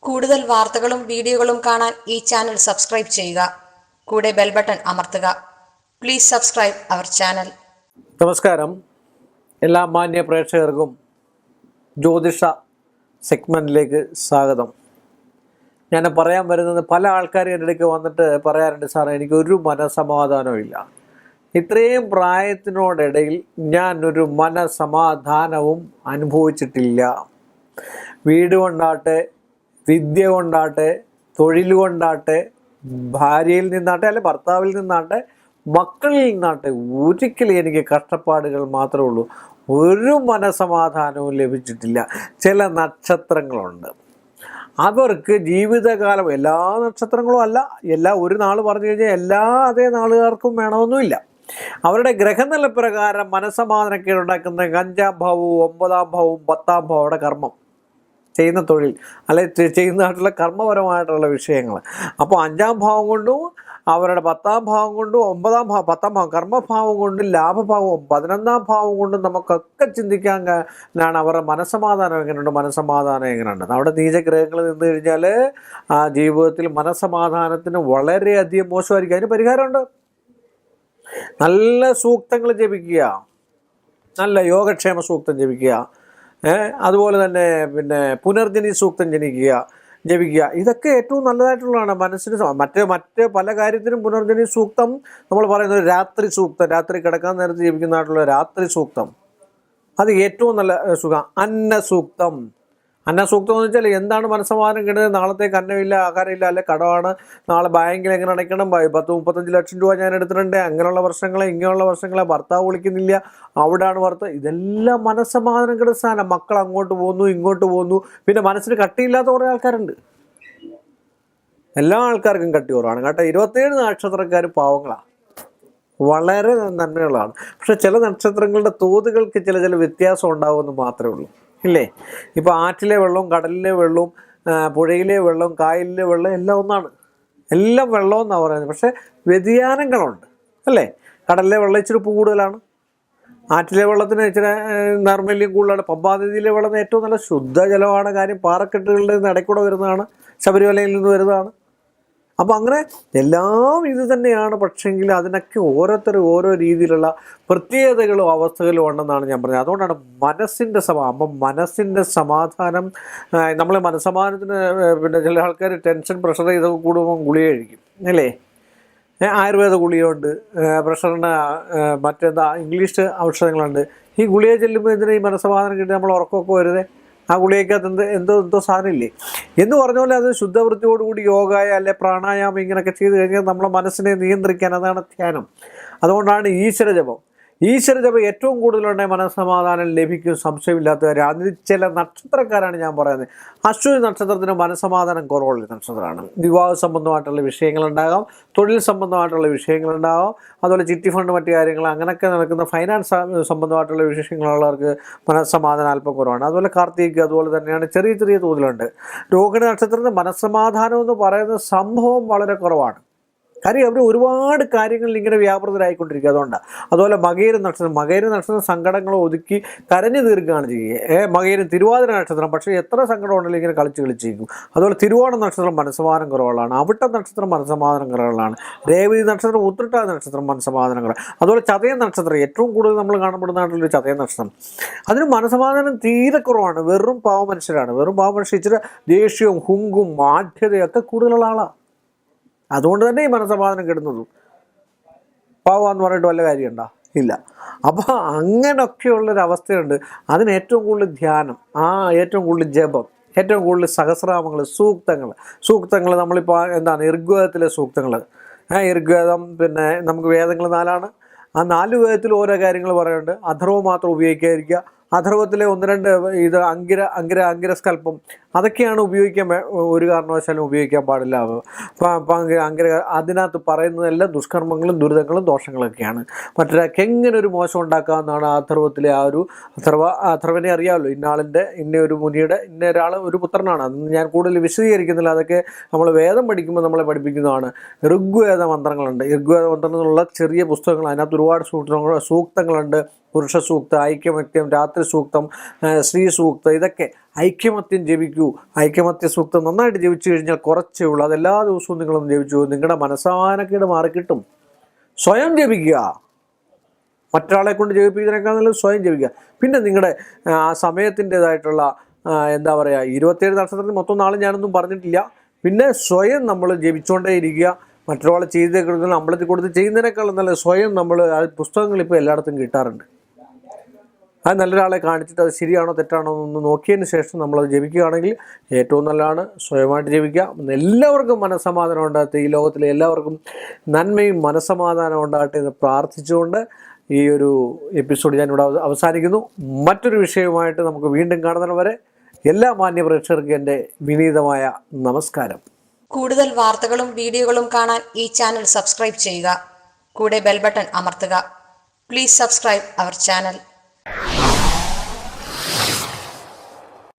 കൂടുതൽ വാർത്തകളും വീഡിയോകളും കാണാൻ ഈ ചാനൽ സബ്സ്ക്രൈബ് ചെയ്യുക. കൂടെ ബെൽ ബട്ടൺ അമർത്തുക. Please subscribe our channel. നമസ്കാരം. എല്ലാ മാന്യ പ്രേക്ഷകർക്കും ജ്യോതിഷ സെഗ്മെൻറ്റിലേക്ക് സ്വാഗതം. ഞാൻ പറയാൻ വരുന്നത്, പല ആൾക്കാരും എൻ്റെ ഇടയ്ക്ക് വന്നിട്ട് പറയാറുണ്ട്, സാറേ എനിക്കൊരു മനസമാധാനവും ഇല്ല. ഇത്രയും പ്രായത്തിനോടിടയിൽ ഞാനൊരു മനസമാധാനവും അനുഭവിച്ചിട്ടില്ല. വീട് കൊണ്ടാട്ടെ, വിദ്യ കൊണ്ടാട്ടെ, തൊഴിൽ കൊണ്ടാട്ടെ, ഭാര്യയിൽ നിന്നാട്ടെ, അല്ലെ ഭർത്താവിൽ നിന്നാട്ടെ, മക്കളിൽ നിന്നാട്ടെ, ഒരിക്കലും എനിക്ക് കഷ്ടപ്പാടുകൾ മാത്രമേ ഉള്ളൂ. ഒരു മനസമാധാനവും ലഭിച്ചിട്ടില്ല. ചില നക്ഷത്രങ്ങളുണ്ട്, അവർക്ക് ജീവിതകാലം, എല്ലാ നക്ഷത്രങ്ങളും അല്ല, എല്ലാ ഒരു നാൾ പറഞ്ഞു കഴിഞ്ഞാൽ എല്ലാ അതേ നാളുകാർക്കും വേണമെന്നുമില്ല. അവരുടെ ഗ്രഹനില പ്രകാരം മനസമാധാനക്കേട് ഉണ്ടാക്കുന്ന 5-ാം ഭാവവും 9-ാം ഭാവവും 10-ാം ഭാവം അവിടെ കർമ്മം ചെയ്യുന്ന തൊഴിൽ, അല്ലെ ചെയ്യുന്നതായിട്ടുള്ള കർമ്മപരമായിട്ടുള്ള വിഷയങ്ങൾ. അപ്പോൾ 5-ാം ഭാവം കൊണ്ടും അവരുടെ 10-ാം ഭാവം കൊണ്ടും 10-ാം ഭാവം കർമ്മഭാവം കൊണ്ടും ലാഭഭാവവും 11-ാം ഭാവം കൊണ്ടും നമുക്കൊക്കെ ചിന്തിക്കാനാണ് അവരുടെ മനസ്സമാധാനം എങ്ങനെയുണ്ട്, മനസ്സമാധാനം എങ്ങനെയുണ്ട്. അവിടെ നീചഗ്രഹങ്ങൾ നിന്ന് കഴിഞ്ഞാൽ ആ ജീവിതത്തിൽ മനസ്സമാധാനത്തിന് വളരെയധികം മോശമായിരിക്കും. അതിന് പരിഹാരമുണ്ട്. നല്ല സൂക്തങ്ങൾ ജപിക്കുക, നല്ല യോഗക്ഷേമ സൂക്തം ജപിക്കുക, അതുപോലെ തന്നെ പുനർജനി സൂക്തം ജപിക്കുക. ഇതൊക്കെ ഏറ്റവും നല്ലതായിട്ടുള്ളതാണ് മനസ്സിന്. മറ്റ് പല കാര്യത്തിനും പുനർജനി സൂക്തം നമ്മൾ പറയുന്നത് രാത്രി സൂക്തം, രാത്രി കിടക്കാൻ നേരത്ത് ജപിക്കുന്നതായിട്ടുള്ള രാത്രി സൂക്തം, അത് ഏറ്റവും നല്ല സുഖം. അന്നസൂക്തം എന്ന് വെച്ചാൽ എന്താണ് മനസ്സമാധാനം കിട്ടുന്നത്? നാളത്തേക്ക് അന്നമില്ല, ആഹാരമില്ല, അല്ലെ കടമാണ്, നാളെ ബാങ്കിൽ എങ്ങനെ അടയ്ക്കണം, 10-35 ലക്ഷം രൂപ ഞാൻ എടുത്തിട്ടുണ്ട്, അങ്ങനെയുള്ള പ്രശ്നങ്ങളെ, ഇങ്ങനെയുള്ള പ്രശ്നങ്ങളെ, ഭർത്താവ് വിളിക്കുന്നില്ല, അവിടെയാണ് ഭർത്താവ്, ഇതെല്ലാം മനസ്സമാധാനം കിട്ടുന്ന സാധനം. മക്കൾ അങ്ങോട്ട് പോകുന്നു, ഇങ്ങോട്ട് പോകുന്നു. പിന്നെ മനസ്സിന് കട്ടിയില്ലാത്ത കുറേ ആൾക്കാരുണ്ട്. എല്ലാ ആൾക്കാർക്കും കട്ടി കുറവാണ് കേട്ടോ. 27 നക്ഷത്രക്കാർ പാവങ്ങളാണ്, വളരെ നന്മകളാണ്. പക്ഷെ ചില നക്ഷത്രങ്ങളുടെ തോതുകൾക്ക് ചില വ്യത്യാസം ഉണ്ടാകുമെന്ന് മാത്രമേ ഉള്ളൂ, ഇല്ലേ? ഇപ്പോൾ ആറ്റിലെ വെള്ളവും കടലിലെ വെള്ളവും പുഴയിലെ വെള്ളവും കായലിലെ വെള്ളം എല്ലാം ഒന്നാണ്, എല്ലാം വെള്ളമെന്നാണ് പറയുന്നത്. പക്ഷേ വ്യതിയാനങ്ങളുണ്ട്, അല്ലേ? കടലിലെ വെള്ളം ഇച്ചിരി ഉപ്പ് കൂടുതലാണ്, ആറ്റിലെ വെള്ളത്തിന് ഇച്ചിരി നൈർമല്യം കൂടുതലാണ്, പമ്പാനദിയിലെ വെള്ളം ഏറ്റവും നല്ല ശുദ്ധജലമാണ്. കാര്യം പാറക്കെട്ടുകളുടെ നിന്ന് ഇടയ്ക്കൂടെ വരുന്നതാണ്, ശബരിമലയിൽ നിന്ന് വരുന്നതാണ്. അപ്പോൾ അങ്ങനെ എല്ലാം ഇത് തന്നെയാണ്. പക്ഷെങ്കിൽ അതിനൊക്കെ ഓരോരുത്തരും ഓരോ രീതിയിലുള്ള പ്രത്യേകതകളും അവസ്ഥകളും ഉണ്ടെന്നാണ് ഞാൻ പറഞ്ഞത്. അതുകൊണ്ടാണ് മനസ്സിൻ്റെ അപ്പം മനസ്സിൻ്റെ സമാധാനം. നമ്മൾ മനസ്സമാധാനത്തിന് ചില ആൾക്കാർ ടെൻഷൻ, പ്രഷർ ഇതൊക്കെ കൂടുമ്പോൾ ഗുളിക കഴിക്കും, അല്ലേ? ആയുർവേദ ഗുളികയുണ്ട്, പ്രഷറിന് മറ്റെന്താ ഇംഗ്ലീഷ് ഔഷധങ്ങളുണ്ട്. ഈ ഗുളിക ചെല്ലുമ്പോൾ എന്തിനാ ഈ മനസ്സമാധാനം കിട്ടി നമ്മൾ ഉറക്കമൊക്കെ വരുന്നത്? ആ ഗുളികയ്ക്കകത്ത് എന്തോ സാധനമില്ലേ എന്ന് പറഞ്ഞ പോലെ അത് ശുദ്ധവൃത്തിയോടുകൂടി യോഗ അല്ലെ പ്രാണായാമം ഇങ്ങനെയൊക്കെ ചെയ്ത് കഴിഞ്ഞാൽ നമ്മളെ മനസ്സിനെ നിയന്ത്രിക്കാൻ, അതാണ് ധ്യാനം. അതുകൊണ്ടാണ് ഈശ്വരജപം ഏറ്റവും കൂടുതലുണ്ടെങ്കിൽ മനസ്സമാധാനം ലഭിക്കും, സംശയമില്ലാത്ത കാര്യം. അതിൽ ചില നക്ഷത്രക്കാരാണ് ഞാൻ പറയുന്നത്. അശ്വതി നക്ഷത്രത്തിന് മനസ്സമാധാനം കുറവുള്ള നക്ഷത്രമാണ്. വിവാഹ സംബന്ധമായിട്ടുള്ള വിഷയങ്ങളുണ്ടാകാം, തൊഴിൽ സംബന്ധമായിട്ടുള്ള വിഷയങ്ങളുണ്ടാകാം, അതുപോലെ ചിട്ടി ഫണ്ട് മറ്റു കാര്യങ്ങൾ അങ്ങനെയൊക്കെ നടക്കുന്ന ഫൈനാൻസ് സംബന്ധമായിട്ടുള്ള വിഷയങ്ങളുള്ളവർക്ക് മനസ്സമാധാനം അല്പം കുറവാണ്. അതുപോലെ കാർത്തിക് അതുപോലെ തന്നെയാണ്, ചെറിയ തോതിലുണ്ട്. രോഹിണി നക്ഷത്രത്തിന് മനസ്സമാധാനം എന്ന് പറയുന്ന സംഭവം വളരെ കുറവാണ്. കാര്യം അവർ ഒരുപാട് കാര്യങ്ങളിൽ ഇങ്ങനെ വ്യാപൃതരായിക്കൊണ്ടിരിക്കുക, അതുകൊണ്ടാണ്. അതുപോലെ മകയിര നക്ഷത്രം സങ്കടങ്ങൾ ഒതുക്കി കരഞ്ഞു തീർക്കുകയാണ് ചെയ്യുക. മകയിരം തിരുവാതിര നക്ഷത്രം, പക്ഷേ എത്ര സങ്കടം ഉണ്ടെങ്കിലും ഇങ്ങനെ കളിച്ചിരിക്കും. അതുപോലെ തിരുവോണ നക്ഷത്രം മനസ്സമാധാനം കുറവുകളാണ്. അവിട്ട നക്ഷത്രം മനസ്സമാധാനം കുറവുകളാണ്. രേവതി നക്ഷത്രം, ഉത്രട്ടാതി നക്ഷത്രം മനസ്സമാധാനം കുറവ്. അതുപോലെ ചതയം നക്ഷത്രം ഏറ്റവും കൂടുതൽ നമ്മൾ കാണപ്പെടുന്നതായിട്ടുള്ളൊരു ചതയം നക്ഷത്രം, അതിന് മനസ്സമാധാനം തീരെ കുറവാണ്. വെറും പാവ മനുഷ്യരാണ്. ഇച്ചിരി ദേഷ്യവും ഹുങ്കും ആഢ്യതയൊക്കെ കൂടുതലുള്ള ആളാണ്. അതുകൊണ്ട് തന്നെ ഈ മനസ്സമാധാനം കിട്ടുന്നതും. പാവാന്ന് പറഞ്ഞിട്ട് വല്ല കാര്യമുണ്ടോ? ഇല്ല. അപ്പോൾ അങ്ങനെയൊക്കെയുള്ളൊരവസ്ഥയുണ്ട്. അതിന് ഏറ്റവും കൂടുതൽ ധ്യാനം, ഏറ്റവും കൂടുതൽ ജപം, ഏറ്റവും കൂടുതൽ സഹസ്രനാമങ്ങൾ, സൂക്തങ്ങൾ നമ്മളിപ്പോൾ എന്താണ് ഋഗ്വേദത്തിലെ സൂക്തങ്ങൾ. ഋഗ്വേദം നമുക്ക് വേദങ്ങൾ 4ആണ്. ആ 4 വേദത്തിൽ ഓരോ കാര്യങ്ങൾ പറയുന്നുണ്ട്. അഥർവം മാത്രം ഉപയോഗിക്കാതിരിക്കുക. അഥർവത്തിലെ 1-2 ഇത് അങ്കിരസ്കല്പം അതൊക്കെയാണ് ഒരു കാരണവശാലും ഉപയോഗിക്കാൻ പാടില്ല. അതിനകത്ത് പറയുന്നതെല്ലാം ദുഷ്കർമ്മങ്ങളും ദുരിതങ്ങളും ദോഷങ്ങളൊക്കെയാണ്. മറ്റൊരാൾക്ക് എങ്ങനെ ഒരു മോശം ഉണ്ടാക്കാമെന്നാണ് അഥർവത്തിലെ ആ ഒരു അഥർവനെ അറിയാമല്ലോ. ഇന്ന ഒരു മുനിയുടെ ഇന്ന ഒരാൾ ഒരു പുത്രനാണ്. അതൊന്നും ഞാൻ കൂടുതൽ വിശദീകരിക്കുന്നില്ല. അതൊക്കെ നമ്മൾ വേദം പഠിക്കുമ്പോൾ നമ്മളെ പഠിപ്പിക്കുന്നതാണ്. ഋഗ്വേദ മന്ത്രങ്ങളുണ്ട്. ഋഗ്വേദ മന്ത്രങ്ങളുള്ള ചെറിയ പുസ്തകങ്ങൾ, അതിനകത്ത് ഒരുപാട് സൂക്തങ്ങളുണ്ട്. പുരുഷ സൂക്തം, ഐക്യമത്യം, രാത്രി സൂക്തം, ശ്രീ സൂക്തം, ഇതൊക്കെ ഐക്യമത്യം ജപിക്കൂ. ഐക്യമത്യ സൂക്തം നന്നായിട്ട് ജപിച്ചു കഴിഞ്ഞാൽ കുറച്ചേ ഉള്ളൂ. അതെല്ലാ ദിവസവും നിങ്ങളൊന്ന് ജപിച്ചു, നിങ്ങളുടെ മനസ്സമാധാനക്കേട് മാറിക്കിട്ടും. സ്വയം ജപിക്കുക, മറ്റൊരാളെ കൊണ്ട് ജപിപ്പിക്കുന്നതിനേക്കാൾ നല്ലത് സ്വയം ജപിക്കുക. പിന്നെ നിങ്ങളുടെ ആ സമയത്തിൻ്റെതായിട്ടുള്ള എന്താ പറയുക, 27 നക്ഷത്രത്തിൽ മൊത്തം നാളെ ഞാനൊന്നും പറഞ്ഞിട്ടില്ല. പിന്നെ സ്വയം നമ്മൾ ജപിച്ചുകൊണ്ടേ ഇരിക്കുക. മറ്റൊരാളെ ചെയ്ത് കൊടുക്കുന്ന അമ്പലത്തിൽ കൊടുത്ത് ചെയ്യുന്നതിനേക്കാളും നല്ല സ്വയം നമ്മൾ പുസ്തകങ്ങൾ ഇപ്പോൾ എല്ലായിടത്തും കിട്ടാറുണ്ട്. അത് നല്ലൊരാളെ കാണിച്ചിട്ട് അത് ശരിയാണോ തെറ്റാണോ എന്ന് നോക്കിയതിന് ശേഷം നമ്മളത് ജപിക്കുകയാണെങ്കിൽ ഏറ്റവും നല്ലതാണ്. സ്വയമായിട്ട് ജപിക്കുക. എല്ലാവർക്കും മനസ്സമാധാനം ഉണ്ടാകട്ടെ, ഈ ലോകത്തിലെ എല്ലാവർക്കും നന്മയും മനസ്സമാധാനം ഉണ്ടാകട്ടെ എന്ന് പ്രാർത്ഥിച്ചുകൊണ്ട് ഈ ഒരു എപ്പിസോഡ് ഞാനിവിടെ അവസാനിക്കുന്നു. മറ്റൊരു വിഷയവുമായിട്ട് നമുക്ക് വീണ്ടും കാണുന്നതിന് വരെ എല്ലാ മാന്യ പ്രേക്ഷകർക്കും എൻ്റെ വിനീതമായ നമസ്കാരം. കൂടുതൽ വാർത്തകളും വീഡിയോകളും കാണാൻ ഈ ചാനൽ സബ്സ്ക്രൈബ് ചെയ്യുക. കൂടെ ബെൽ ബട്ടൺ അമർത്തുക. Please subscribe our channel.